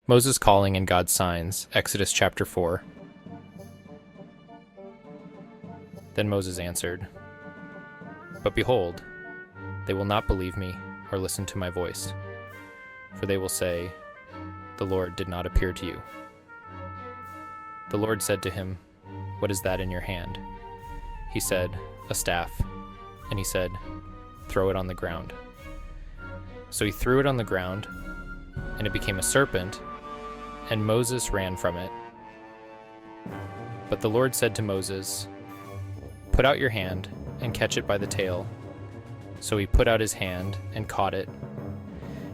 Moses calling and God's signs, Exodus chapter 4. Then Moses answered, "But behold, they will not believe me or listen to my voice, for they will say, 'The Lord did not appear to you.' The Lord said to him, 'What is that in your hand?' He said, 'A staff.' And he said, 'Throw it on the ground.' So he threw it on the ground, and it became a serpent, and Moses ran from it. But the Lord said to Moses, 'Put out your hand and catch it by the tail.' So he put out his hand and caught it,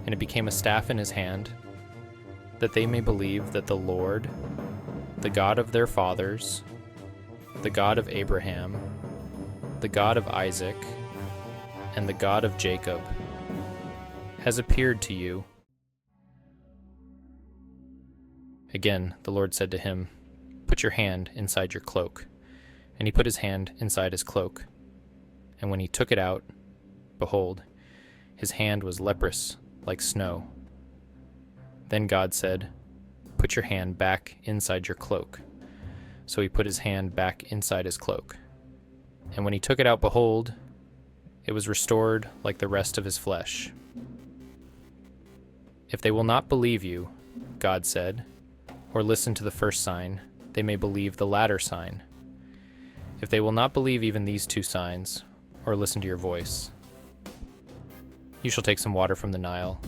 and it became a staff in his hand, that they may believe that the Lord, the God of their fathers, the God of Abraham, the God of Isaac, and the God of Jacob, has appeared to you." Again, the Lord said to him, "Put your hand inside your cloak." And he put his hand inside his cloak. And when he took it out, behold, his hand was leprous like snow. Then God said, "Put your hand back inside your cloak." So he put his hand back inside his cloak. And when he took it out, behold, it was restored like the rest of his flesh. "If they will not believe you," God said, "or listen to the first sign, they may believe the latter sign. If they will not believe even these two signs, or listen to your voice, you shall take some water from the Nile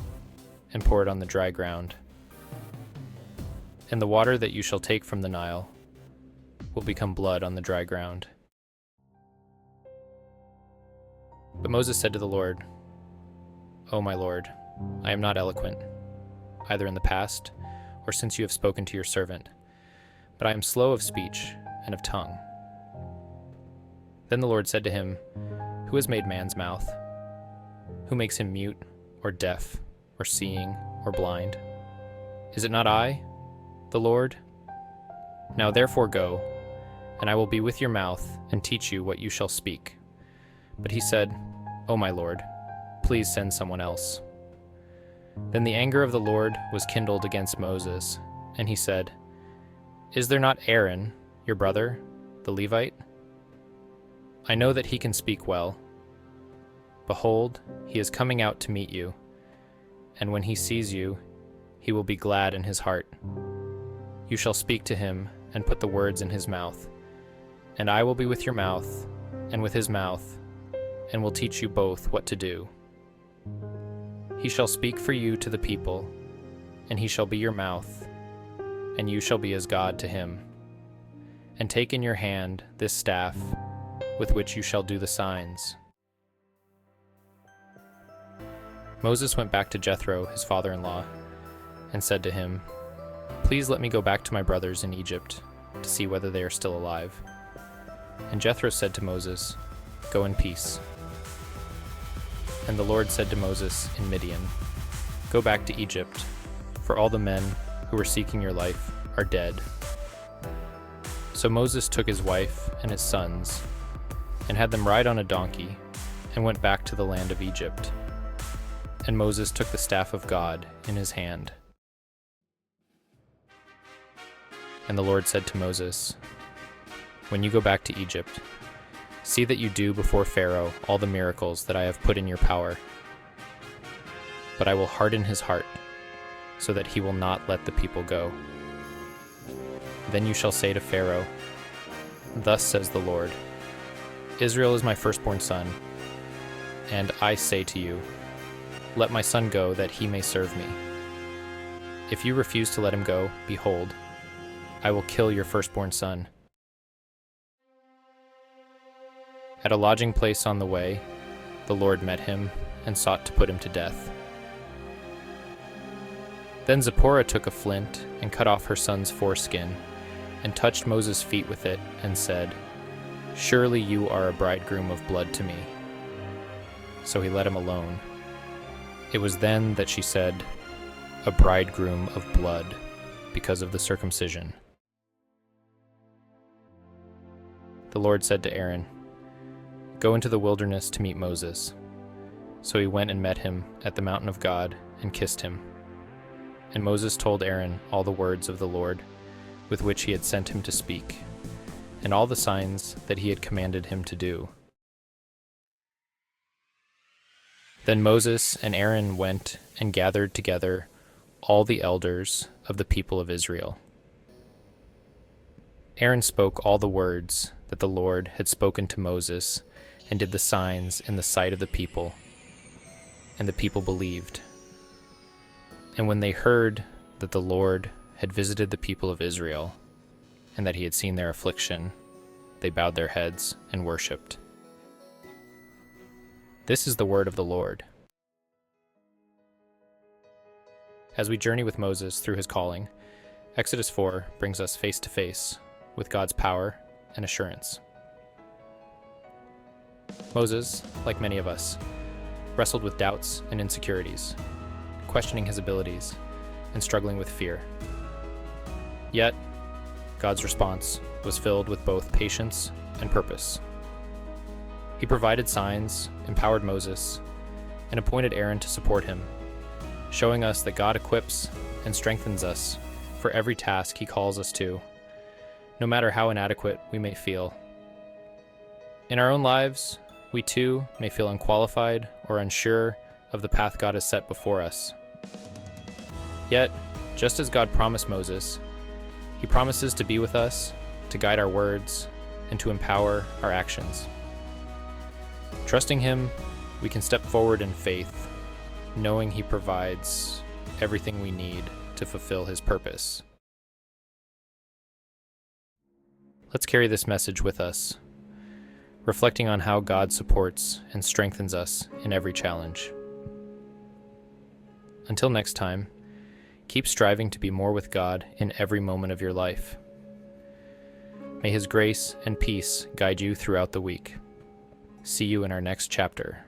and pour it on the dry ground. And the water that you shall take from the Nile will become blood on the dry ground." But Moses said to the Lord, "O my Lord, I am not eloquent, either in the past or since you have spoken to your servant, but I am slow of speech and of tongue." Then the Lord said to him, "Who has made man's mouth? Who makes him mute, or deaf, or seeing, or blind? Is it not I, the Lord? Now therefore go, and I will be with your mouth and teach you what you shall speak." But he said, "O my Lord, please send someone else." Then the anger of the Lord was kindled against Moses, and he said, "Is there not Aaron, your brother, the Levite? I know that he can speak well. Behold, he is coming out to meet you, and when he sees you, he will be glad in his heart. You shall speak to him and put the words in his mouth, and I will be with your mouth and with his mouth, and will teach you both what to do. He shall speak for you to the people, and he shall be your mouth, and you shall be as God to him. And take in your hand this staff, with which you shall do the signs." Moses went back to Jethro, his father-in-law, and said to him, "Please let me go back to my brothers in Egypt, to see whether they are still alive." And Jethro said to Moses, "Go in peace." And the Lord said to Moses in Midian, "Go back to Egypt, for all the men who were seeking your life are dead." So Moses took his wife and his sons, and had them ride on a donkey, and went back to the land of Egypt. And Moses took the staff of God in his hand. And the Lord said to Moses, "When you go back to Egypt, see that you do before Pharaoh all the miracles that I have put in your power. But I will harden his heart, so that he will not let the people go. Then you shall say to Pharaoh, 'Thus says the Lord, Israel is my firstborn son, and I say to you, let my son go that he may serve me. If you refuse to let him go, behold, I will kill your firstborn son.'" At a lodging place on the way, the Lord met him and sought to put him to death. Then Zipporah took a flint and cut off her son's foreskin, and touched Moses' feet with it, and said, "Surely you are a bridegroom of blood to me." So he let him alone. It was then that she said, "A bridegroom of blood," because of the circumcision. The Lord said to Aaron, "Go into the wilderness to meet Moses." So he went and met him at the mountain of God and kissed him. And Moses told Aaron all the words of the Lord, with which he had sent him to speak, and all the signs that he had commanded him to do. Then Moses and Aaron went and gathered together all the elders of the people of Israel. Aaron spoke all the words that the Lord had spoken to Moses, and did the signs in the sight of the people, and the people believed. And when they heard that the Lord had visited the people of Israel, and that he had seen their affliction, they bowed their heads and worshipped. This is the word of the Lord. As we journey with Moses through his calling, Exodus 4 brings us face to face with God's power and assurance. Moses, like many of us, wrestled with doubts and insecurities, questioning his abilities and struggling with fear. Yet, God's response was filled with both patience and purpose. He provided signs, empowered Moses, and appointed Aaron to support him, showing us that God equips and strengthens us for every task he calls us to, no matter how inadequate we may feel. In our own lives, we too may feel unqualified or unsure of the path God has set before us. Yet, just as God promised Moses, he promises to be with us, to guide our words, and to empower our actions. Trusting him, we can step forward in faith, knowing he provides everything we need to fulfill his purpose. Let's carry this message with us, reflecting on how God supports and strengthens us in every challenge. Until next time, keep striving to be more with God in every moment of your life. May his grace and peace guide you throughout the week. See you in our next chapter.